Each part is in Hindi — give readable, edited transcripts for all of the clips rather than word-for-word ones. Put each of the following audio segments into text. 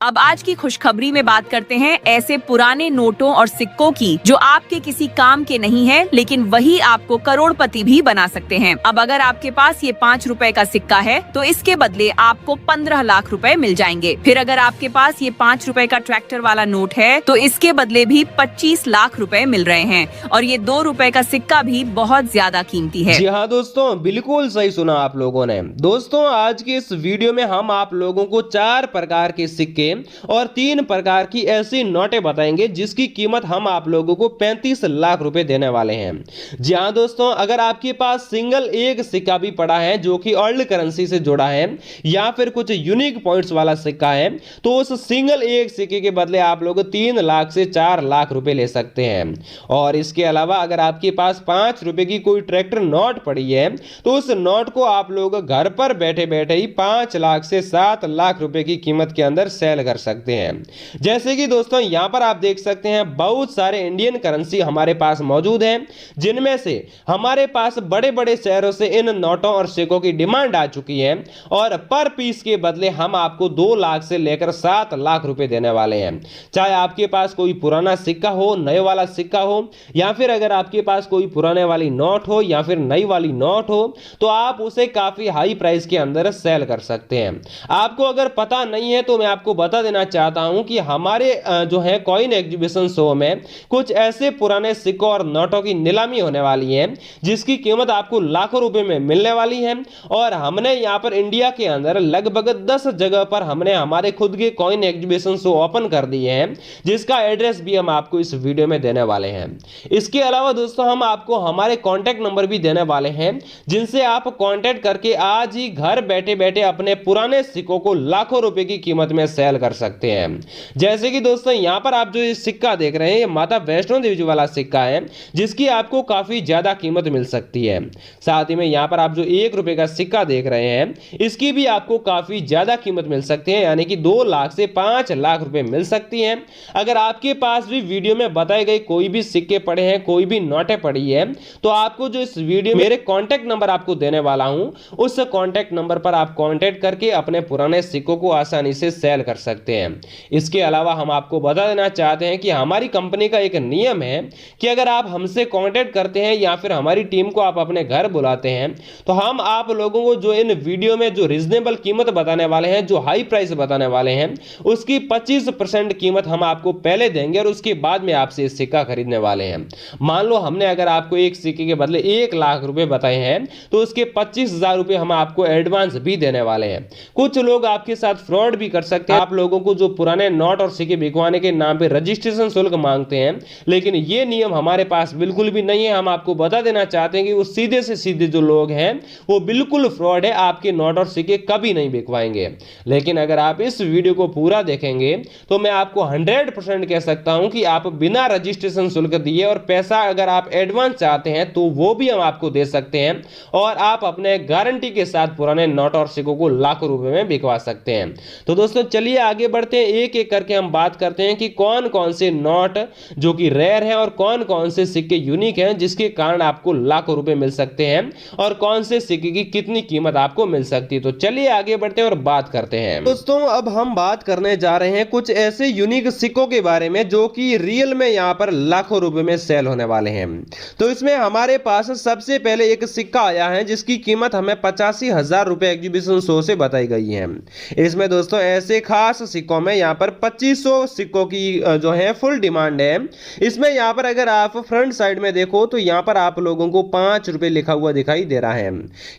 अब आज की खुशखबरी में बात करते हैं ऐसे पुराने नोटों और सिक्कों की जो आपके किसी काम के नहीं है, लेकिन वही आपको करोड़पति भी बना सकते हैं। अब अगर आपके पास ये 5 रुपए का सिक्का है तो इसके बदले आपको 15 लाख रुपए मिल जाएंगे। फिर अगर आपके पास ये 5 रुपए का ट्रैक्टर वाला नोट है तो इसके बदले भी 25 लाख रुपए मिल रहे हैं। और ये 2 रुपए का सिक्का भी बहुत ज्यादा कीमती है। जी हाँ दोस्तों, बिल्कुल सही सुना आप लोगों ने। दोस्तों, आज के इस वीडियो में हम आप लोगों को 4 प्रकार के सिक्के और 3 प्रकार की ऐसी नोटें बताएंगे जिसकी कीमत हम आप लोगों को 35 लाख रुपए देने वाले हैं। जी हाँ दोस्तों, अगर आपके पास सिंगल एक सिक्का भी पड़ा है जो कि ओल्ड करेंसी से जुड़ा है या फिर कुछ यूनिक पॉइंट्स वाला सिक्का है तो उस सिंगल एक सिक्के के बदले आप लोग 3 लाख से 4 लाख रुपए ले सकते हैं। और इसके अलावा अगर आपके पास 5 रुपए की कोई ट्रैक्टर नोट पड़ी है तो उस नोट को आप लोग घर पर बैठे बैठे ही 5 लाख से 7 लाख रुपए की कीमत के अंदर सेल कर सकते हैं। जैसे कि दोस्तों यहां पर आप देख सकते हैं बहुत सारे इंडियन करेंसी हमारे पास मौजूद हैं, जिनमें से हमारे पास बड़े बड़े शहरों से इन नोटों और सिक्कों की डिमांड आ चुकी है और पर पीस के बदले हम आपको 2 लाख से लेकर 7 लाख रुपए देने वाले हैं। चाहे आपके पास कोई पुराना सिक्का हो, नए वाला सिक्का हो, या फिर अगर आपके पास कोई पुराने वाली नोट हो या फिर नई वाली नोट हो तो आप उसे काफी हाई प्राइस के अंदर सेल कर सकते हैं। आपको अगर पता नहीं है तो मैं आपको बता देना चाहता हूं कि हमारे जो है कॉइन एग्जीबिशन शो में कुछ ऐसे पुराने सिक्कों और नोटों की नीलामी होने वाली है जिसकी कीमत आपको लाखों रुपए में मिलने वाली है। और हमने यहां पर इंडिया के अंदर लगभग 10 जगह पर हमने हमारे खुद के कॉइन एग्जीबिशन शो ओपन कर दिए हैं, जिसका एड्रेस भी हम आपको इस वीडियो में देने वाले हैं। इसके अलावा दोस्तों हम आपको हमारे कॉन्टैक्ट नंबर भी देने वाले हैं जिनसे आप कॉन्टैक्ट करके आज ही घर बैठे बैठे अपने पुराने सिक्कों को लाखों रुपए की कीमत में सेल कर सकते हैं। जैसे कि दोस्तों यहां पर आप जो ये सिक्का देख रहे हैं ये माता वैष्णो देवी जी वाला सिक्का है जिसकी आपको काफी ज्यादा कीमत मिल सकती है। साथ ही में यहां पर आप जो 1 रुपए का सिक्का देख रहे हैं इसकी भी आपको काफी ज्यादा कीमत मिल सकती है, यानी कि 2 लाख से 5 लाख रुपए मिल सकती है। अगर आपके पास भी वीडियो में बताए गए कोई भी सिक्के पड़े हैं, कोई भी नोटें पड़ी है तो आपको जो इस वीडियो मेरे कॉन्टैक्ट नंबर आपको देने वाला हूं उस कॉन्टैक्ट नंबर पर आप कॉन्टैक्ट करके अपने पुराने सिक्कों को आसानी से सेल कर सकते हैं। इसके अलावा हम आपको बता देना चाहते हैं कि हमारी कंपनी का एक नियम है कि अगर आप हमसे कांटेक्ट करते हैं या फिर हमारी टीम को आप अपने घर बुलाते हैं तो हम आप लोगों को जो इन वीडियो में जो रीजनेबल कीमत बताने वाले हैं, जो हाई प्राइस बताने वाले हैं, उसकी 25% कीमत हम आपको पहले देंगे और उसके बाद में आपसे इस सिक्का खरीदने वाले हैं। मान लो हमने अगर आपको एक सिक्के के बदले 1 लाख रुपए बताए हैं तो उसके 25,000 रुपए हम आपको एडवांस भी देने वाले हैं। कुछ लोग आपके साथ फ्रॉड भी कर सकते हैं, आप लोगों को जो पुराने नोट और सिक्के बिकवाने के नाम पे रजिस्ट्रेशन शुल्क मांगते हैं, लेकिन ये नियम हमारे पास बिल्कुल भी नहीं है। हम आपको बता देना चाहते हैं कि वो सीधे से सीधे जो लोग हैं वो बिल्कुल फ्रॉड है, आपके नोट और सिक्के कभी नहीं बिकवाएंगे। लेकिन अगर आप इस वीडियो को पूरा देखेंगे तो मैं आपको 100% कह सकता हूं कि आप बिना रजिस्ट्रेशन शुल्क दिए और पैसा अगर आप एडवांस चाहते हैं तो वो भी हम आपको दे सकते हैं और आप अपने गारंटी के साथ पुराने नोट और सिक्कों को लाखों रुपए में बिकवा सकते हैं। तो दोस्तों चलिए आगे बढ़ते हैं, एक एक करके हम बात करते हैं कि कौन कौन से नोट जो कि रेयर हैं और कौन कौन से सिक्के यूनिक हैं जिसके कारण आपको लाखों रुपए मिल सकते हैं और कौन से सिक्के की कितनी कीमत आपको मिल सकती है। तो चलिए आगे बढ़ते हैं और बात करते हैं। दोस्तों अब हम बात करने जा रहे हैं कुछ ऐसे यूनिक सिक्कों के बारे में जो कि रियल में यहां पर लाखों रुपए में सेल होने वाले हैं। तो इसमें हमारे पास सबसे पहले एक सिक्का आया है जिसकी कीमत हमें 85,000 रुपए एग्जीबिशन शो से बताई गई है। इसमें दोस्तों ऐसे खास सिक्कों में यहां पर 2500 सिक्कों की जो है फुल डिमांड है। इसमें यहां पर अगर आप फ्रंट साइड में देखो तो यहां पर आप लोगों को 5 रुपए लिखा हुआ दिखाई दे रहा है।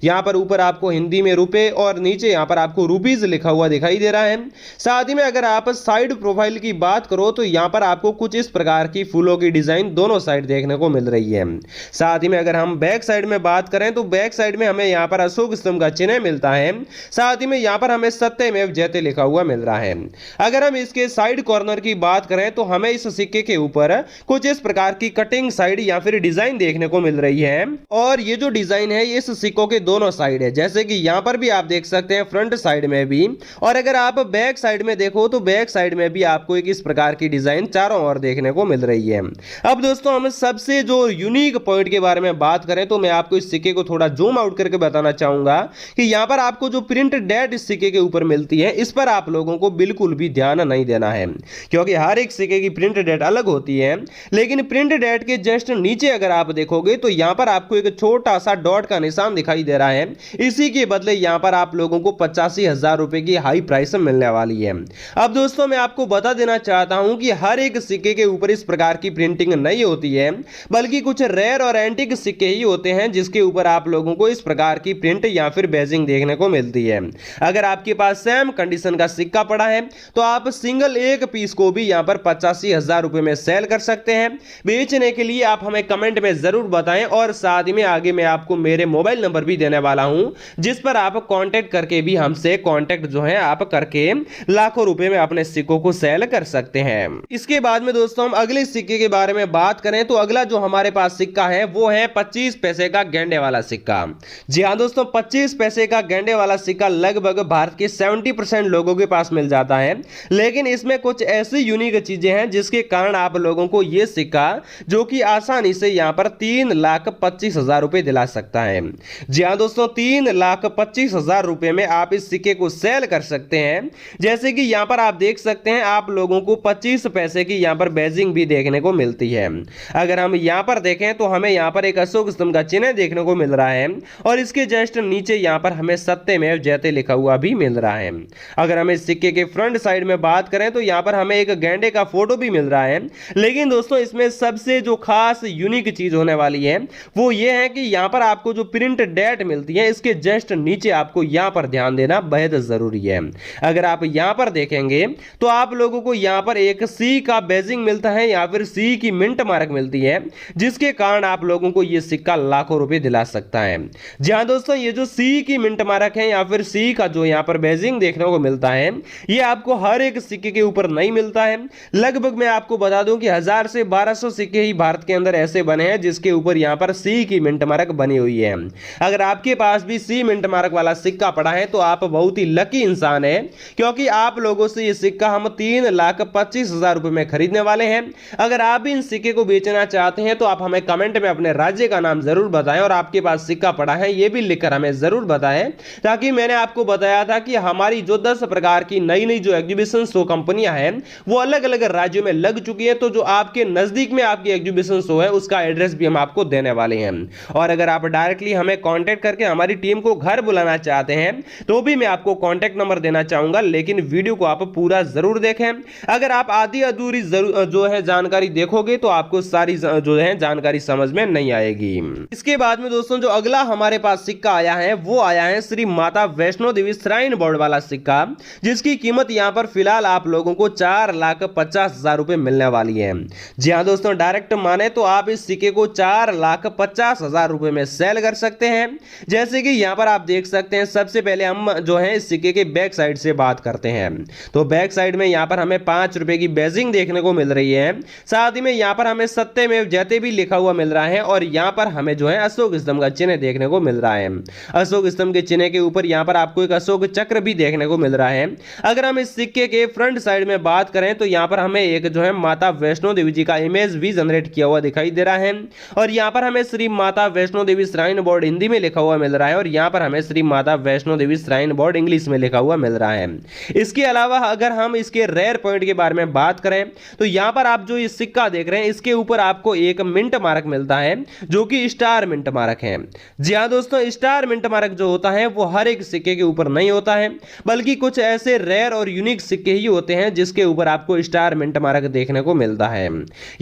यहां पर ऊपर आपको हिंदी में रुपए और नीचे यहां पर आपको रुपीज लिखा हुआ दिखाई दे रहा है। साथ ही में अगर आप साइड प्रोफाइल की बात करो तो यहां पर आपको कुछ इस प्रकार की फूलों की डिजाइन दोनों साइड देखने को मिल रही है। साथ ही में अगर हम बैक साइड में बात करें तो बैक साइड में हमें यहां पर अशोक स्तंभ का चिन्ह मिलता है। साथ ही में यहां पर हमें सत्यमेव जयते लिखा हुआ मिल रहा है। अगर हम इसके साइड कॉर्नर की बात करें तो हमें इस सिक्के के ऊपर कुछ इस प्रकार की कटिंग साइड या फिर डिजाइन देखने को मिल रही है और ये जो डिजाइन है इस सिक्कों के दोनों साइड है, जैसे कि यहां पर भी आप देख सकते हैं फ्रंट साइड में भी, और अगर आप बैक साइड में देखो तो बैक साइड में भी आपको एक इस प्रकार की डिजाइन चारों ओर देखने को मिल रही है। अब दोस्तों हम सबसे जो यूनिक पॉइंट के बारे में बात करें तो मैं आपको इस सिक्के को थोड़ा जूम आउट करके बताना चाहूंगा कि यहां पर आपको जो प्रिंट डेट इस सिक्के के ऊपर मिलती है इस पर आप लोगों को बिल्कुल भी ध्यान नहीं देना है, क्योंकि हर एक सिक्के की प्रिंट डेट अलग होती है। लेकिन प्रिंट डेट के जस्ट नीचे अगर आप देखोगे तो यहां पर आपको एक छोटा सा डॉट का निशान दिखाई दे रहा है। इसी के बदले यहां पर आप लोगों को 85,000 रुपए की हाई प्राइस मिलने वाली है। अब दोस्तों मैं आपको बता देना चाहता हूं कि हर एक सिक्के के ऊपर इस प्रकार की प्रिंटिंग नहीं होती है, बल्कि कुछ रेयर और एंटीक सिक्के ही होते हैं जिसके ऊपर आप लोगों को इस प्रकार की प्रिंट या फिर बेजिंग देखने को मिलती है। अगर आपके पास सेम कंडीशन का सिक्का पड़ा है तो आप सिंगल एक पीस को भी यहां पर 85,000 रुपए में सेल कर सकते हैं। बेचने के लिए आप हमें कमेंट में जरूर बताएं, और साथ ही में आगे मैं आपको मेरे मोबाइल नंबर भी देने वाला हूं, जिस पर आप कांटेक्ट करके भी हमसे कांटेक्ट जो है आप करके लाखों रुपए में अपने सिक्कों को सेल कर सकते हैं। इसके बाद में दोस्तों हम अगले सिक्के के बारे में बात करें तो अगला जो हमारे पास सिक्का है वो है 25 पैसे का गेंडे वाला सिक्का। जी हां दोस्तों, 25 पैसे का गेंडे वाला सिक्का लगभग भारत के 70% लोगों के पास मिल जाता है। लेकिन इसमें कुछ ऐसी यूनिक चीजें हैं जिसके कारण आप लोगों को यह सिक्का जो कि आसानी से यहां पर 3,25,000 रुपए दिला सकता है। जी हां दोस्तों, 3,25,000 रुपए में आप इस सिक्के को सेल कर सकते हैं। जैसे कि यहां पर आप देख सकते हैं आप लोगों को 25 पैसे की यहां पर बेजिंग भी देखने को मिलती है। अगर हम यहां पर देखें तो हमें यहां पर एक अशोक स्तंभ का चिन्ह देखने को मिल रहा है, और इसके जस्ट नीचे यहां पर हमें सत्यमेव जयते लिखा हुआ भी मिल रहा है। अगर हम इस सिक्के के फ्रंट साइड में बात करें तो यहां पर हमें एक गेंडे का फोटो भी मिल रहा है। लेकिन दोस्तों इसमें सबसे जो खास यूनिक चीज होने वाली है वो ये है कि यहां पर आपको जो प्रिंट डेट मिलती है इसके जस्ट नीचे आपको यहां पर ध्यान देना बेहद जरूरी है। अगर आप यहां पर देखेंगे तो आप लोगों को यहां पर एक सी का बेजिंग मिलता है या फिर सी की मिंट मार्क मिलती है, जिसके कारण आप लोगों को यह सिक्का लाखों रुपए दिला सकता है। जी हां दोस्तों, ये जो सी की मिंट मार्क है या फिर सी का जो यहां पर बेजिंग देखने को मिलता है ये आपको हर एक सिक्के के ऊपर नहीं मिलता है। लगभग मैं आपको बता दूं कि 1000 से 1200 सिक्के ही भारत के अंदर ऐसे बने हैं जिसके ऊपर यहां पर सी की मिंट मार्क बनी हुई है। अगर आपके पास भी सी मिंट मार्क वाला सिक्का पड़ा है तो आप बहुत ही लकी इंसान है, क्योंकि आप लोगों से ये सिक्का हम 3,25,000 रुपए में खरीदने वाले हैं। अगर आप भी इन सिक्के को बेचना चाहते हैं तो आप हमें कमेंट में अपने राज्य का नाम जरूर बताएं, और आपके पास सिक्का पड़ा है ये भी लिखकर हमें जरूर बताएं, ताकि मैंने आपको बताया था कि हमारी जो 10 प्रकार की नई नई जो एग्जीबिशन शो कंपनियां हैं वो अलग अलग राज्यों में लग चुकी है। तो जो आपके नजदीक में आपकी एग्जीबिशन शो है उसका एड्रेस भी हम आपको देने वाले हैं। और अगर आप डायरेक्टली हमें कांटेक्ट करके हमारी टीम को घर बुलाना चाहते हैं तो भी मैं आपको कांटेक्ट नंबर देना चाहूंगा, लेकिन वीडियो को आप पूरा जरूर देखें। अगर आप आधी अधूरी जो है जानकारी देखोगे तो आपको सारी जो है जानकारी समझ में नहीं आएगी। इसके बाद में दोस्तों जो अगला हमारे पास सिक्का आया है वो आया है श्री माता वैष्णो देवी श्राइन बोर्ड वाला सिक्का, जिसकी कीमत यहां पर फिलहाल आप लोगों को 4,50,000 रुपए मिलने वाली है। जी हां दोस्तों, डायरेक्ट माने तो आप इस सिक्के को 4,50,000 रुपए में सेल कर सकते हैं। जैसे कि यहां पर आप देख सकते हैं, सबसे पहले हम जो है इस सिक्के के बैक साइड से बात करते हैं। तो बैक साइड में यहां पर हमें 5 रुपए की बेजिंग देखने को मिल रही है। साथ ही में यहां पर हमें सत्यमेव जयते भी लिखा हुआ मिल रहा है, और यहां पर हमें जो है अशोक स्तंभ का चिन्ह देखने को मिल रहा है। अशोक स्तंभ के चिन्ह के ऊपर यहां पर आपको एक अशोक चक्र भी देखने को मिल रहा है। अगर हम इस सिक्के के फ्रंट साइड में बात करें तो यहां पर हमें एक जो है माता वैष्णो देवी जी का इमेज भी जनरेट किया हुआ दिखाई दे रहा है, और यहां पर हमें श्री माता वैष्णो देवी श्राइन बोर्ड हिंदी में लिखा हुआ मिल रहा है, और यहां पर हमें Shri Mata Vaishno Devi shrine board English में लिखा हुआ मिल रहा है। इसके अलावा अगर हम इसके रेयर पॉइंट के बारे में बात करें तो यहां पर आप जो ये सिक्का देख रहे हैं इसके ऊपर आपको एक मिंट मार्क मिलता है जो कि स्टार मिंट मार्क है। जी हां दोस्तों, स्टार मिंट मार्क जो होता है वो हर एक सिक्के के ऊपर नहीं होता है, बल्कि कुछ ऐसे रेयर और यूनिक सिक्के ही होते हैं जिसके ऊपर आपको स्टार मिंट मार्क देखने को मिलता है।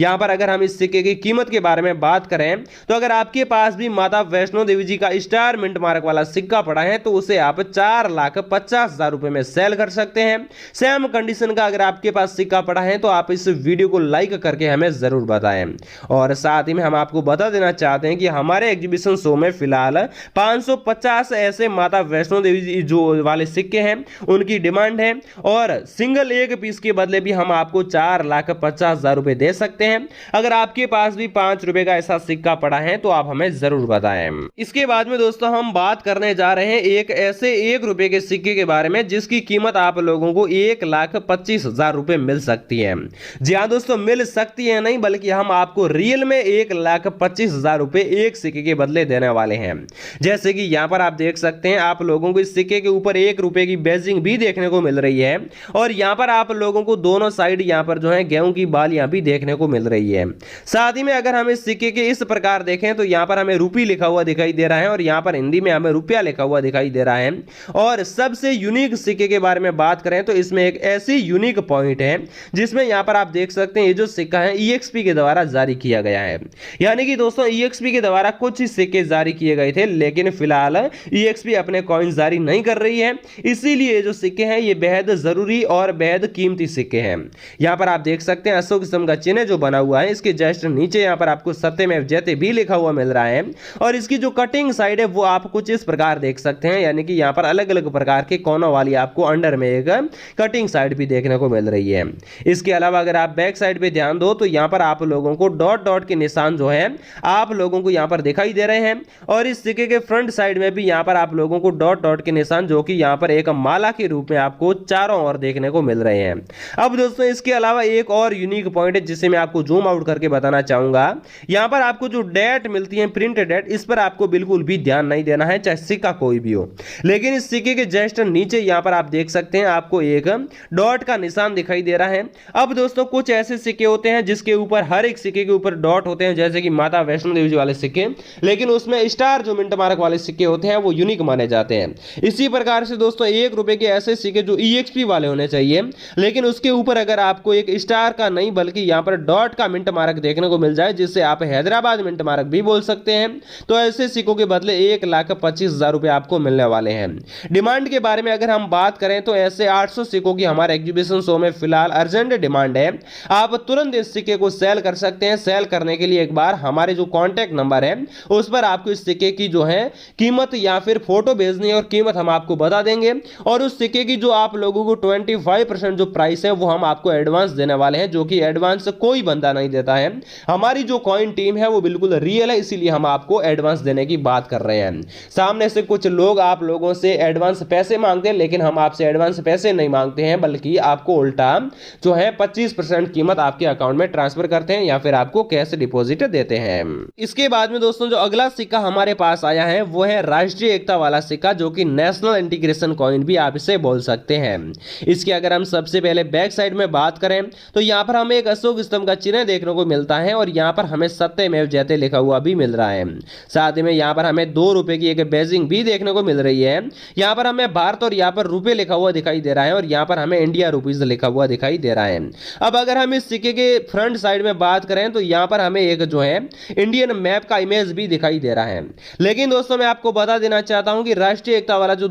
यहां पर अगर हम इस सिक्के की कीमत के बारे में बात करें तो अगर आपके पास भी माता वैष्णो देवी जी का स्टार मिंट मार्क वाला सिक्का पड़ा है तो उसे आप 4,50,000 रुपए में सेल कर सकते हैं। सेम कंडीशन का अगर आपके पास सिक्का पड़ा है तो आप इस वीडियो को लाइक करके हमें जरूर बताएं। और साथ ही में हम आपको बता देना चाहते हैं कि हमारे एग्जीबिशन शो में फिलहाल 550 ऐसे माता वैष्णो देवी जी जो वाले सिक्के हैं उनकी डिमांड है, और सिंगल एक पीस के बदले भी हम आपको 4,50,000 रुपए दे सकते हैं। अगर आपके पास भी 5 रुपए का ऐसा सिक्का पड़ा है तो आप हमें जरूर बताएं। इसके बाद में दोस्तों हम बात करने जा रहे हैं एक ऐसे 1 रुपए के सिक्के के बारे में जिसकी कीमत आप लोगों को 1,25,000 रुपए मिल सकती है। जी हाँ दोस्तों, मिल सकती है नहीं बल्कि हम आपको रियल में 1,25,000 रुपए एक सिक्के के बदले देने वाले हैं। जैसे कि यहां पर आप देख सकते हैं आप लोगों को इस सिक्के के ऊपर 1 रुपए की बेजिंग भी देखने को मिल रही है। और यहाँ पर आप लोगों को दोनों साइड यहाँ पर जो है गेहूं की बालियां भी देखने को मिल रही है। साथ ही में अगर हम इस सिक्के के इस प्रकार देखें तो यहाँ पर हमें रुपी लिखा हुआ दिखाई दे रहा है और यहाँ पर हिंदी में हमें रुपया लिखा हुआ दिखाई दे रहा है। और सबसे यूनिक सिक्के के बारे में बात करें तो इसमें एक ऐसी यूनिक पॉइंट है जिसमें यहाँ पर आप देख सकते हैं ये जो सिक्का है EXP के द्वारा जारी किया गया है। यानी कि दोस्तों EXP के द्वारा कुछ ही सिक्के जारी किए गए थे, लेकिन फिलहाल EXP अपने कॉइन जारी नहीं कर रही है, इसीलिए जो सिक्के हैं ये बेहद जरूरी और बेहद कीमती सिक्के हैं। यहाँ पर आप देख सकते हैं अशोक स्तंभ का चिन्ह जो बना हुआ है, इसके जस्ट नीचे यहाँ पर आपको सत्यमेव जयते भी लिखा हुआ मिल रहा है। और इसकी जो कटिंग साइड है वो आप कुछ इस प्रकार देख सकते हैं, यानी कि यहाँ पर अलग अलग प्रकार के कोनों वाली आपको अंडर में एक कटिंग साइड भी देखने को मिल रही है। इसके अलावा अगर आप बैक साइड पे ध्यान दो तो यहाँ पर आप लोगों को डॉट डॉट के निशान जो है आप लोगों को यहाँ पर दिखाई दे रहे हैं। और इस सिक्के के फ्रंट साइड में भी यहाँ पर आप लोगों को डॉट डॉट के निशान जो कि यहाँ पर एक माला के रूप में आपको चारों ओर देखने को मिल रहे हैं। अब दोस्तों इसके अलावा एक और यूनिक पॉइंट है जिसे मैं आपको जूम आउट करके बताना चाहूंगा। यहाँ पर आपको जो डेट मिलती है प्रिंट डेट, इस पर आपको बिल्कुल भी ध्यान नहीं देना है, चाहे सिक्का कोई भी हो। लेकिन इस सिक्के के जस्ट नीचे यहाँ पर आप देख सकते हैं आपको एक डॉट का निशान दिखाई दे रहा है। अब दोस्तों कुछ ऐसे सिक्के होते हैं जिसके ऊपर हर एक सिक्के के ऊपर डॉट होते हैं, जैसे कि माता वैष्णो देवी वाले सिक्के, लेकिन उसमें स्टार जो मिंट मार्क वाले सिक्के होते हैं वो यूनिक माने जाते हैं। इसी प्रकार से दोस्तों 1 रुपए के ऐसे सिक्के जो EXP वाले होने चाहिए, लेकिन उसके ऊपर अगर आपको एक स्टार का नहीं बल्कि यहाँ पर डॉट का मिंट मार्क देखने को मिल जाए, जिससे आप हैदराबाद मिंट मार्क भी बोल सकते हैं, तो ऐसे सिक्कों के बदले 1,25,000 रुपए आपको मिलने वाले हैं। डिमांड के बारे में अगर हम बात करें तो ऐसे 800 सिक्कों की हमारे एग्जीबिशन शो में फिलहाल अर्जेंट डिमांड है। आप तुरंत इस सिक्के को सेल कर सकते हैं। सेल करने के लिए एक बार हमारे जो कॉन्टैक्ट नंबर है उस पर आपको इस सिक्के की जो है कीमत या फिर फोटो भेजनी है और कीमत हम आपको बता देंगे। और उस सिक्के की जो आप लोगों को 25% जो प्राइस है वो हम आपको एडवांस देने वाले हैं, जो कि एडवांस कोई बंदा नहीं देता है। हमारी जो कॉइन टीम है वो बिल्कुल रियल है, इसीलिए हम आपको एडवांस देने की बात कर रहे हैं। सामने से कुछ लोग आप लोगों से एडवांस पैसे मांगते हैं, लेकिन हम आपसे एडवांस पैसे नहीं मांगते हैं, बल्कि आपको उल्टा जो है 25% कीमत आपके अकाउंट में ट्रांसफर करते हैं या फिर आपको कैश डिपॉजिट देते हैं। इसके बाद में दोस्तों जो अगला सिक्का हमारे पास आया है वो है राष्ट्रीय एकता वाला सिक्का, जो कि नेशनल इंटीग्रेशन कॉइन भी आप इसे बोल सकते हैं। इसके अगर हम सबसे पहले बैक साइड में बात करें तो यहाँ पर हमें एक अशोक स्तंभ का चिन्ह देखने को मिलता है और यहाँ पर हमें सत्यमेव जयते लिखा हुआ भी मिल रहा है। साथ ही में यहाँ पर हमें 2 रुपए की एक बेजिंग भी देखने को मिल रही है। यहाँ पर हमें भारत और यहाँ पर रुपए लिखा हुआ दिखाई दे रहा है और यहाँ पर हमें इंडिया रुपीज लिखा हुआ दिखाई दे रहा है। अब अगर हम इस सिक्के के फ्रंट साइड में बात करें तो यहाँ पर हमें एक जो है इंडियन मैप का इमेज भी दिखाई दे रहा है। लेकिन दोस्तों मैं आपको बता देना चाहता हूं कि राष्ट्रीय एकता वाला जो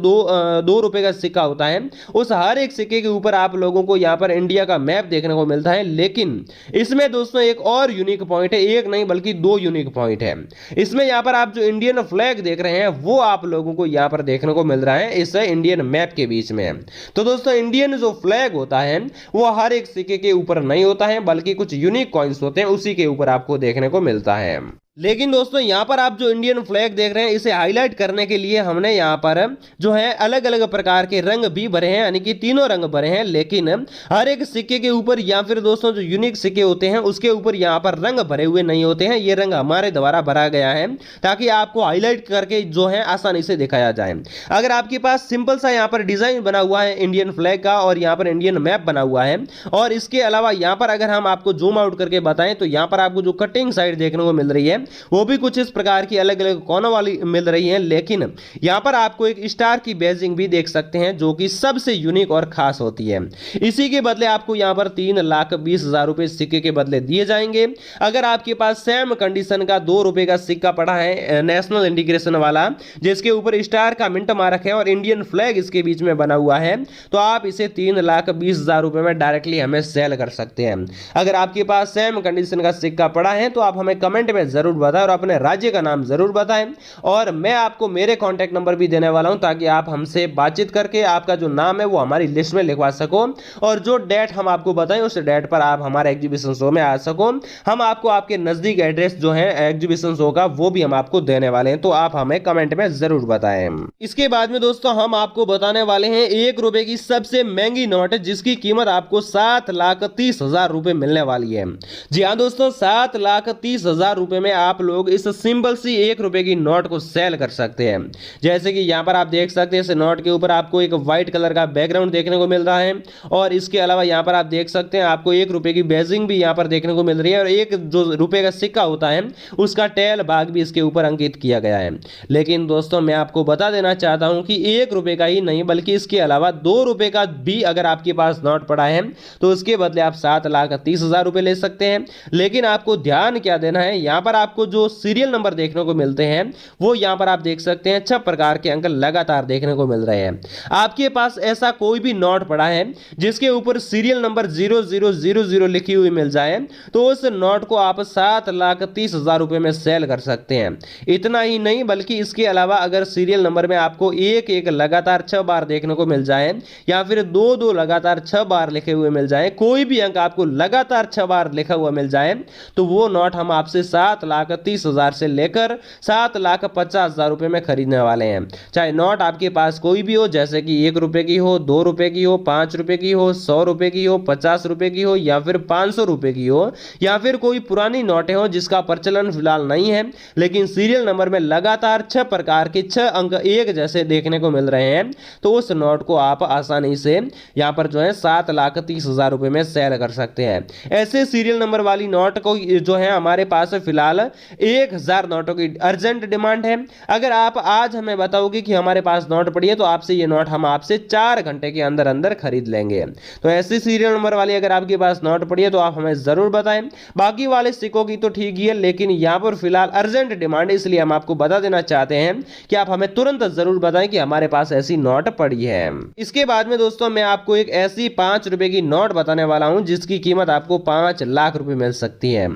2 रुपए का सिक्का होता है उस हर एक सिक्के के ऊपर आप लोगों को यहाँ पर इंडिया का मैप देखने को मिलता है। लेकिन इसमें दोस्तों एक और यूनिक पॉइंट है, एक नहीं बल्कि 2 यूनिक पॉइंट है। इसमें यहाँ पर आप जो इंडियन फ्लैग देख रहे हैं वो आप लोगों को यहाँ पर देखने को मिल रहा है इस इंडियन मैप के बीच में। तो दोस्तों इंडियन जो फ्लैग होता है वो हर एक सिक्के के ऊपर नहीं होता है, बल्कि कुछ यूनिक कॉइन्स होते हैं उसी के ऊपर आपको देखने को मिलता है। लेकिन दोस्तों यहाँ पर आप जो इंडियन फ्लैग देख रहे हैं इसे हाईलाइट करने के लिए हमने यहाँ पर जो है अलग अलग प्रकार के रंग भी भरे हैं, यानी कि 3 रंग भरे हैं। लेकिन हर एक सिक्के के ऊपर या फिर दोस्तों जो यूनिक सिक्के होते हैं उसके ऊपर यहाँ पर रंग भरे हुए नहीं होते हैं। ये रंग हमारे द्वारा भरा गया है ताकि आपको हाईलाइट करके जो है आसानी से दिखाया जाए। अगर आपके पास सिंपल सा यहाँ पर डिजाइन बना हुआ है इंडियन फ्लैग का और यहाँ पर इंडियन मैप बना हुआ है, और इसके अलावा यहाँ पर अगर हम आपको जूम आउट करके बताएं तो यहाँ पर आपको जो कटिंग साइड देखने को मिल रही है वो भी कुछ इस प्रकार की अलग अलग कोनों वाली मिल रही है। लेकिन यहां पर आपको एक स्टार की बेजिंग भी देख सकते हैं जो कि सबसे यूनिक और खास होती है। इसी के बदले आपको यहां पर 3,20,000 रुपए सिक्के के बदले दिए जाएंगे। अगर आपके पास सेम कंडीशन का 2 रुपए का सिक्का पड़ा है नेशनल इंटीग्रेशन वाला, जिसके ऊपर स्टार का मिंट मार्क है और इंडियन फ्लैग इसके बीच में बना हुआ है, तो आप इसे 3,20,000 रुपए में डायरेक्टली हमें सेल कर सकते हैं। अगर आपके पास सेम कंडीशन का सिक्का पड़ा है तो आप हमें कमेंट में जरूर बताएं और अपने राज्य का नाम जरूर बताएं, और मैं आपको मेरे कॉन्टैक्ट नंबर भी देने वाला हूं ताकि आप हमसे बातचीत करके आपका जो नाम है वो हमारी लिस्ट में लिखवा सको, और जो डेट हम आपको बताएं उस डेट पर आप हमारे एग्जीबिशन शो में आ सको। हम आपको आपके नजदीक एड्रेस जो है एग्जीबिशन शो का वो भी हम आपको देने वाले हैं, तो आप हमें कमेंट में जरूर बताएं। इसके बाद में दोस्तों हम आपको बताने वाले हैं 1 रुपए की सबसे महंगी नोट जिसकी कीमत आपको 7,30,000 रुपए मिलने वाली है। जी हाँ दोस्तों, 7,30,000 रुपए में आप लोग इस सिंपल सी 1 रुपए की नोट को सेल कर सकते हैं। जैसे कि यहाँ पर आप देख सकते हैं इस नोट के ऊपर आपको एक व्हाइट कलर का बैकग्राउंड देखने को मिल रहा है और इसके अलावा यहाँ पर आप देख सकते हैं आपको 1 रुपए की बेजिंग भी यहाँ पर देखने को मिल रही है और एक जो रुपए का सिक्का होता है उसका टेल भाग भी इसके ऊपर अंकित किया गया है। लेकिन दोस्तों मैं आपको बता देना चाहता हूं कि 1 रुपए का ही नहीं बल्कि इसके अलावा 2 रुपए का भी अगर आपके पास नोट पड़ा है तो उसके बदले आप 7,30,000 रुपए ले सकते हैं। लेकिन आपको ध्यान क्या देना है, यहां पर आपको जो सीरियल नंबर देखने को मिलते हैं वो यहां पर आप देख सकते हैं 6 प्रकार के अंक लगातार देखने को मिल रहे हैं। आपके पास ऐसा कोई भी नोट पड़ा है जिसके ऊपर सीरियल नंबर 0000 लिखी हुई मिल जाए तो उस नोट को आप 7,30,000 रुपए में सेल कर सकते हैं। इतना ही नहीं बल्कि इसके अलावा अगर सीरियल नंबर में आपको एक लगातार 6 बार देखने को मिल जाए या फिर दो लगातार 6 बार लिखे हुए मिल जाए, कोई भी अंक आपको लगातार 6 बार लिखा हुआ मिल जाए तो वो नोट हम आपसे 7,30,000 से लेकर 7,50,000 रुपए में खरीदने वाले हैं। चाहे नोट आपके पास कोई भी हो, जैसे कि 1 रुपए की हो, 2 रुपए की हो, 5 रुपए की हो, 100 रुपए की हो, 50 रुपए की हो या फिर 500 रुपए की हो या फिर कोई पुरानी नोटें हो जिसका प्रचलन फिलहाल नहीं है लेकिन सीरियल नंबर में लगातार 6 प्रकार के 6 अंक एक जैसे देखने को मिल रहे हैं तो उस नोट को आप आसानी से यहां पर जो है 7,30,000 रुपए में सेल कर सकते हैं। ऐसे सीरियल नंबर वाली नोट को जो है हमारे पास फिलहाल 1,000 नोटों की अर्जेंट डिमांड है। अगर आप आज हमें बताओगे कि हमारे पास नोट पड़ी है तो आपसे ये नोट हम आपसे 4 घंटे के अंदर अंदर खरीद लेंगे। तो ऐसी सीरियल नंबर वाली अगर आपके पास नोट पड़ी है तो आप हमें जरूर बताएं। बाकी वाले सिक्कों की तो ठीक ही है लेकिन यहां पर फिलहाल अर्जेंट डिमांड, इसलिए हम आपको बता देना चाहते हैं कि आप हमें तुरंत जरूर बताएं कि हमारे पास ऐसी नोट पड़ी है। इसके बाद में दोस्तों मैं आपको एक ऐसी 5 रुपए की नोट बताने वाला हूं जिसकी कीमत आपको 5 लाख रुपए मिल सकती है।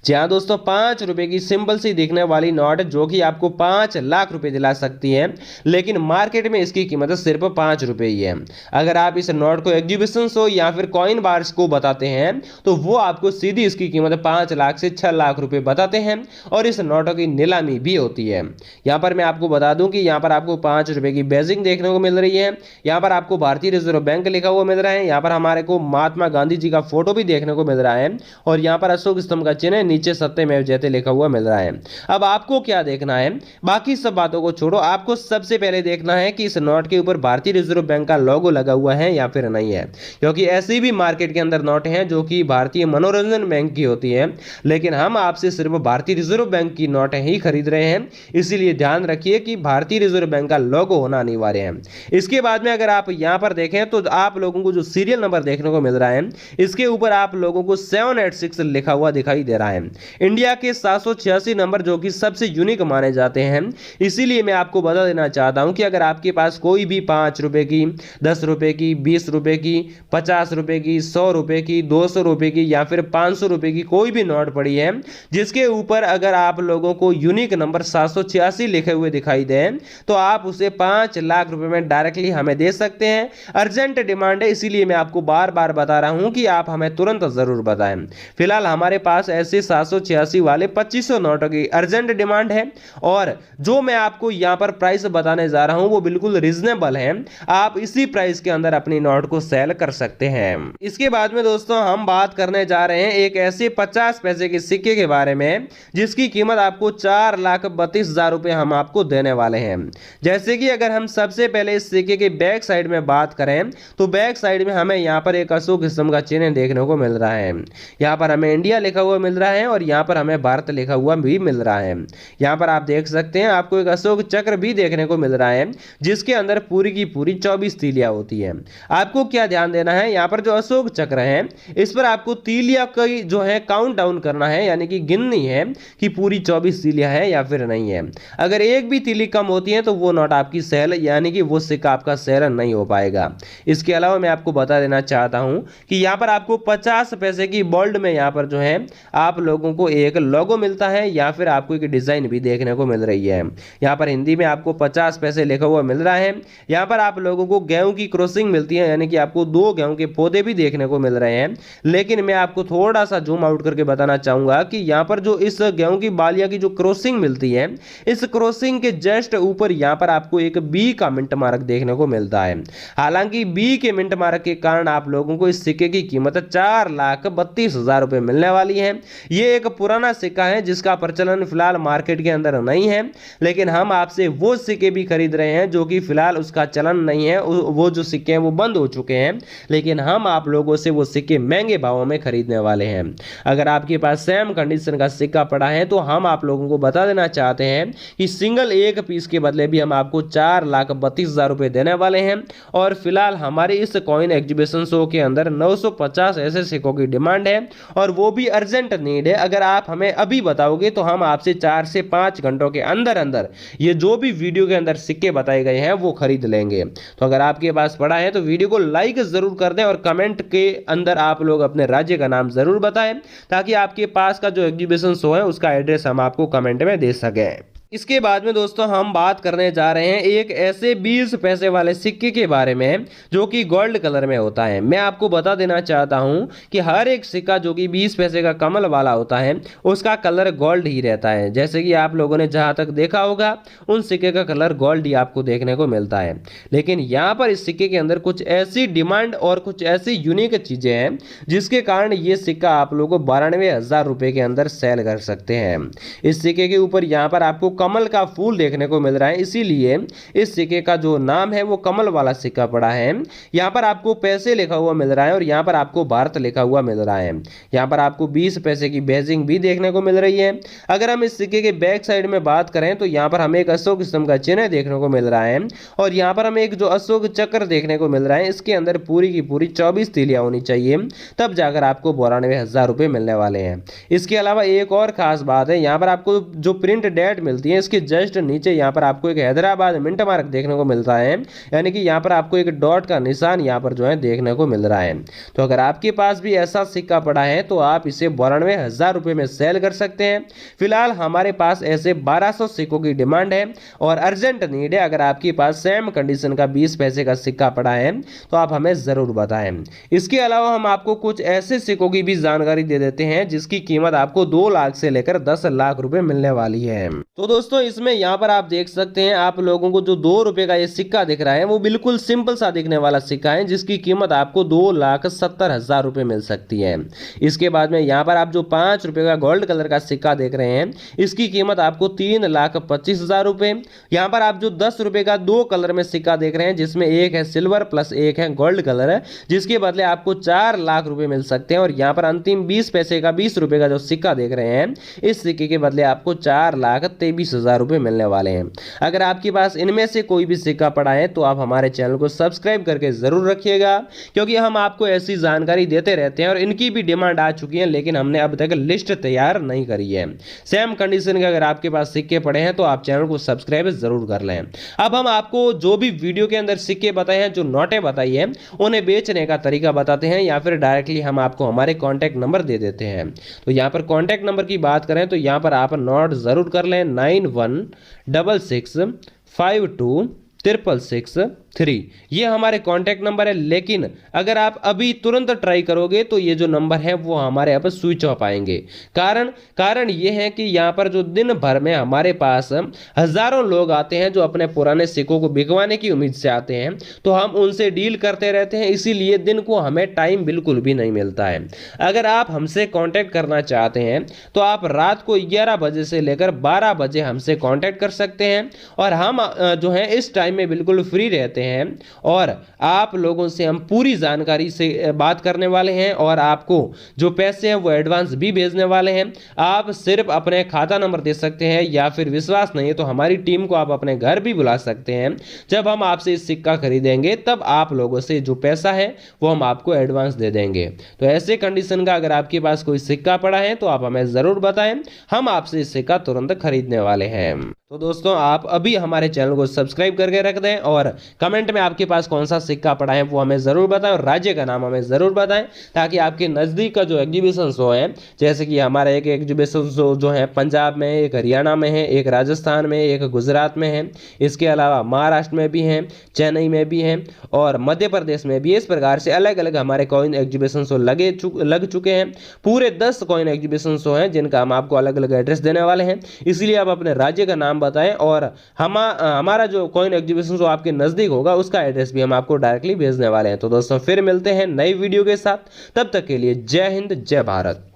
जी हां दोस्तों, 5 रुपए की सिंपल सी दिखने वाली नोट जो कि आपको 5 लाख रुपए दिला सकती है लेकिन मार्केट में इसकी कीमत सिर्फ 5 रुपए ही है। अगर आप इस नोट को एग्जीबिशन शो या फिर कॉइन बार्स को बताते हैं तो वो आपको सीधी इसकी कीमत 5 लाख से 6 लाख रुपए बताते हैं और इस नोटों की नीलामी भी होती है। यहां पर मैं आपको बता दूं कि यहां पर आपको 5 रुपए की बेजिंग देखने को मिल रही है, यहां पर आपको भारतीय रिजर्व बैंक लिखा हुआ मिल रहा है, यहां पर हमारे को महात्मा गांधी जी का फोटो भी देखने को मिल रहा है और यहां पर अशोक स्तंभ का चिन्ह नीचे सत्यमेव जयते लिखा हुआ मिल रहा है। अब आपको क्या देखना है, बाकी सब बातों को छोड़ो, आपको सबसे पहले देखना है कि इस नोट के ऊपर भारतीय रिजर्व बैंक का लोगो लगा हुआ है या फिर नहीं है, क्योंकि ऐसी भी मार्केट के अंदर नोट हैं जो कि भारतीय मनोरंजन बैंक की होती है लेकिन हम आपसे सिर्फ भारतीय रिजर्व बैंक की नोटें ही खरीद रहे हैं, इसीलिए ध्यान रखिए कि भारतीय रिजर्व बैंक का लोगो होना अनिवार्य है। इसके बाद में अगर आप यहां पर देखें तो आप लोगों को जो सीरियल नंबर देखने को मिल रहा है इसके ऊपर आप लोगों को 786 लिखा हुआ दिखाई दे रहा है। इंडिया के 786 नंबर जो कि सबसे यूनिक माने जाते हैं, इसीलिए मैं आपको बता देना चाहता हूं कि अगर आपके पास कोई भी 5 रुपए की, 10 रुपए की, 20 रुपए की, 50 रुपए की, 100 रुपए की, 200 रुपए की या फिर 500 रुपए की कोई भी नोट पड़ी है जिसके ऊपर अगर आप लोगों को यूनिक नंबर 786 लिखे हुए दिखाई दे तो आप उसे 5 लाख रुपए में डायरेक्टली हमें दे सकते हैं। अर्जेंट डिमांड है, इसीलिए मैं आपको बार बार बता रहा हूं कि आप हमें तुरंत जरूर बताएं। फिलहाल हमारे पास ऐसे 786 वाले 2500 नोटों की अर्जेंट डिमांड है और जो मैं आपको यहां पर प्राइस बताने जा रहा हूं वो बिल्कुल रीजनेबल है, आप इसी प्राइस के अंदर अपनी नोट को सेल कर सकते हैं। इसके बाद में दोस्तों हम बात करने जा रहे हैं एक ऐसे 50 पैसे के सिक्के के बारे में जिसकी कीमत आपको 4,32,000 रुपए हम आपको देने वाले हैं। जैसे कि अगर हम सबसे पहले इस सिक्के के बैक साइड में बात करें तो बैक साइड में हमें यहां पर एक अशोक स्तंभ का चिन्ह देखने को मिल रहा है, यहां पर हमें इंडिया लिखा हुआ मिल रहा है और यहां पर हमें भारत लिखा हुआ भी मिल रहा है। यहां पर आप देख सकते हैं आपको एक अशोक चक्र भी देखने को मिल रहा है जिसके अंदर पूरी की पूरी 24 तीलियां होती है। आपको क्या ध्यान देना है, यहां पर जो अशोक चक्र है इस पर आपको तीलियां की जो है काउंट डाउन करना है, यानी कि गिननी है कि पूरी 24 तीलियां है या फिर नहीं है। अगर एक भी तीली कम होती है तो वो नोट आपकी सेल यानी कि वो सिक्का आपका सेल नहीं हो पाएगा। इसके अलावा मैं आपको बता देना चाहता हूं कि यहां पर आपको 50 पैसे की बोल्ड में यहां पर जो है आप लोगों को एक लोगो मिलता है या फिर आपको एक डिजाइन भी देखने को मिल रही है। यहां पर हिंदी में आपको 50 पैसे लिखा हुआ मिल रहा है। यहां पर आप लोगों को गेहूं की क्रॉसिंग मिलती है, यानी कि आपको 2 गेहूं के पौधे भी देखने को मिल रहे हैं। लेकिन मैं आपको थोड़ा सा जूम आउट करके बताना चाहूंगा कि यहां पर जो इस गेहूं की बालियां की जो क्रॉसिंग मिलती है, इस क्रॉसिंग के जस्ट ऊपर यहां पर आपको एक बी का मिंट मार्क देखने को मिलता है। हालांकि बी के मिंट मार्क के कारण आप लोगों को इस सिक्के की कीमत 4,32,000 रुपए मिलने वाली है। यह एक पुराना सिक्का है, है जिसका प्रचलन फिलहाल मार्केट के अंदर नहीं है, लेकिन हम आपसे वो सिक्के भी खरीद रहे हैं जो कि फिलहाल उसका चलन नहीं है, वो जो सिक्के हैं वो बंद हो चुके हैं, लेकिन हम आप लोगों से वो सिक्के महंगे भावों में खरीदने वाले हैं। अगर आपके पास सेम कंडीशन का सिक्का पड़ा है तो हम आप लोगों को बता देना चाहते हैं कि सिंगल एक पीस के बदले भी हम आपको 4,32,000 रुपए देने वाले हैं। और फिलहाल हमारे इस कॉइन एग्जीबिशन शो के अंदर 950 ऐसे सिक्कों की डिमांड है और वो भी अर्जेंट नीड है। अगर आप हमें अभी बताओगे तो हम आपसे 4 से 5 घंटों के अंदर अंदर ये जो भी वीडियो के अंदर सिक्के बताए गए हैं वो खरीद लेंगे। तो अगर आपके पास पड़ा है तो वीडियो को लाइक जरूर कर दें और कमेंट के अंदर आप लोग अपने राज्य का नाम जरूर बताएं, ताकि आपके पास का जो एग्जीबिशन शो है उसका एड्रेस हम आपको कमेंट में दे सकें। इसके बाद में दोस्तों हम बात करने जा रहे हैं एक ऐसे 20 पैसे वाले सिक्के के बारे में जो कि गोल्ड कलर में होता है। मैं आपको बता देना चाहता हूं कि हर एक सिक्का जो कि 20 पैसे का कमल वाला होता है उसका कलर गोल्ड ही रहता है। जैसे कि आप लोगों ने जहां तक देखा होगा उन सिक्के का कलर गोल्ड ही आपको देखने को मिलता है, लेकिन यहाँ पर इस सिक्के के अंदर कुछ ऐसी डिमांड और कुछ ऐसी यूनिक चीजें हैं जिसके कारण ये सिक्का आप लोगों को 92,000 रुपए के अंदर सेल कर सकते हैं। इस सिक्के के ऊपर यहाँ पर आपको कमल का फूल देखने को मिल रहा है, इसीलिए इस सिक्के का जो नाम है वो कमल वाला सिक्का पड़ा है। यहाँ पर आपको पैसे लिखा हुआ मिल रहा है और यहाँ पर आपको भारत लिखा हुआ मिल रहा है। यहाँ पर आपको 20 पैसे की बैजिंग भी देखने को मिल रही है। अगर हम इस सिक्के के बैक साइड में बात करें तो यहाँ पर हमें एक अशोक स्तंभ का चिन्ह देखने को मिल रहा है और यहाँ पर हमें एक जो अशोक चक्र देखने को मिल रहा है, इसके अंदर पूरी की पूरी 24 तीलियां होनी चाहिए, तब जाकर आपको 92,000 रुपए मिलने वाले हैं। इसके अलावा एक और खास बात है, यहाँ पर आपको जो प्रिंट डेट मिलती है इसके जस्ट नीचे यहाँ पर आपको एक हैदराबाद मिंट मार्क देखने को मिलता है, यानी कि यहाँ पर आपको एक डॉट का निशान यहाँ पर जो है देखने को मिल रहा है। तो अगर आपके पास भी ऐसा सिक्का पड़ा है तो आप इसे 92,000 रुपए में सेल कर सकते हैं। फिलहाल हमारे पास ऐसे 1200 सिक्कों की डिमांड है और अर्जेंट नीड है। अगर आपके पास सेम कंडीशन का 20 पैसे का सिक्का पड़ा है तो आप हमें जरूर बताएं। इसके अलावा हम आपको कुछ ऐसे सिक्कों की भी जानकारी दे देते हैं जिसकी कीमत आपको 2 लाख से लेकर 10 लाख रुपए मिलने वाली है। तो दोस्तों इसमें यहाँ पर आप देख सकते हैं, आप लोगों को जो 2 रुपए का ये सिक्का दिख रहा है वो बिल्कुल सिंपल सा दिखने वाला सिक्का है जिसकी कीमत आपको 2,70,000 रुपए मिल सकती है। इसके बाद में यहाँ पर आप जो 5 रुपए का गोल्ड कलर का सिक्का देख रहे हैं इसकी कीमत आपको 3,25,000 रुपए। यहाँ पर आप जो 10 रुपए का 2 कलर में सिक्का देख रहे हैं जिसमें एक है सिल्वर प्लस एक है गोल्ड कलर है, जिसके बदले आपको 4 लाख रुपए मिल सकते हैं। और यहाँ पर अंतिम 20 पैसे का 20 रुपए का जो सिक्का देख रहे हैं इस सिक्के के बदले आपको 4,23,000 रुपए मिलने वाले हैं। अगर आपके पास इनमें से कोई भी सिक्का पड़ा है तो आप हमारे चैनल को सब्सक्राइब करके जरूर रखिएगा, क्योंकि हम आपको ऐसी जानकारी देते रहते हैं और इनकी भी डिमांड आ चुकी है, लेकिन हमने अब तक लिस्ट तैयार नहीं करी है। सेम कंडीशन के अगर आपके पास सिक्के पड़े हैं तो आप चैनल को सब्सक्राइब जरूर कर लें। अब हम आपको जो भी वीडियो के अंदर सिक्के बताए हैं, जो नोटें बताई हैं, उन्हें बेचने का तरीका बताते हैं या फिर डायरेक्टली हम आपको हमारे कॉन्टैक्ट नंबर दे देते हैं। तो यहाँ पर कॉन्टैक्ट नंबर की बात करें तो यहाँ पर आप नोट जरूर कर लें 9166526663। ये हमारे कांटेक्ट नंबर है, लेकिन अगर आप अभी तुरंत ट्राई करोगे तो ये जो नंबर है वो हमारे यहाँ पर स्विच ऑफ आएंगे। कारण ये है कि यहाँ पर जो दिन भर में हमारे पास हजारों लोग आते हैं जो अपने पुराने सिक्कों को बिकवाने की उम्मीद से आते हैं, तो हम उनसे डील करते रहते हैं, इसीलिए दिन को हमें टाइम बिल्कुल भी नहीं मिलता है। अगर आप हमसे कांटेक्ट करना चाहते हैं तो आप रात को 11 बजे से लेकर 12 बजे हमसे कांटेक्ट कर सकते हैं और हम जो है इस टाइम में बिल्कुल फ्री रहते हैं और आप लोगों से हम पूरी जानकारी से बात करने वाले हैं और आपको जो पैसे हैं वो एडवांस भी भेजने वाले हैं। आप सिर्फ अपने खाता नंबर दे सकते हैं या फिर विश्वास नहीं है तो हमारी टीम को आप अपने घर भी बुला सकते हैं। जब हम आपसे इस सिक्का खरीदेंगे तब आप लोगों से जो पैसा है वो हम आपको एडवांस दे देंगे। तो ऐसे कंडीशन का अगर आपके पास कोई सिक्का पड़ा है तो आप हमें जरूर बताएं, हम आपसे इस सिक्का तुरंत खरीदने वाले हैं। तो दोस्तों आप अभी हमारे चैनल को सब्सक्राइब करके रख दें और कमेंट में आपके पास कौन सा सिक्का पड़ा है वो हमें ज़रूर बताएं और राज्य का नाम हमें ज़रूर बताएं, ताकि आपके नज़दीक का जो एग्जीबिशन शो है, जैसे कि हमारा एक एग्जीबिशन शो जो है पंजाब में, एक हरियाणा में है, एक राजस्थान में, एक गुजरात में है, इसके अलावा महाराष्ट्र में भी है, चेन्नई में भी है और मध्य प्रदेश में भी। इस प्रकार से अलग अलग हमारे कॉइन एग्जीबिशन शो लग चुके हैं। पूरे 10 कॉइन एग्जीबिशन शो हैं जिनका हम आपको अलग अलग एड्रेस देने वाले हैं, इसलिए आप अपने राज्य का नाम बताएं और हमारा जो कॉइन एग्जीबिशन जो आपके नजदीक होगा उसका एड्रेस भी हम आपको डायरेक्टली भेजने वाले हैं। तो दोस्तों फिर मिलते हैं नई वीडियो के साथ, तब तक के लिए जय हिंद जय भारत।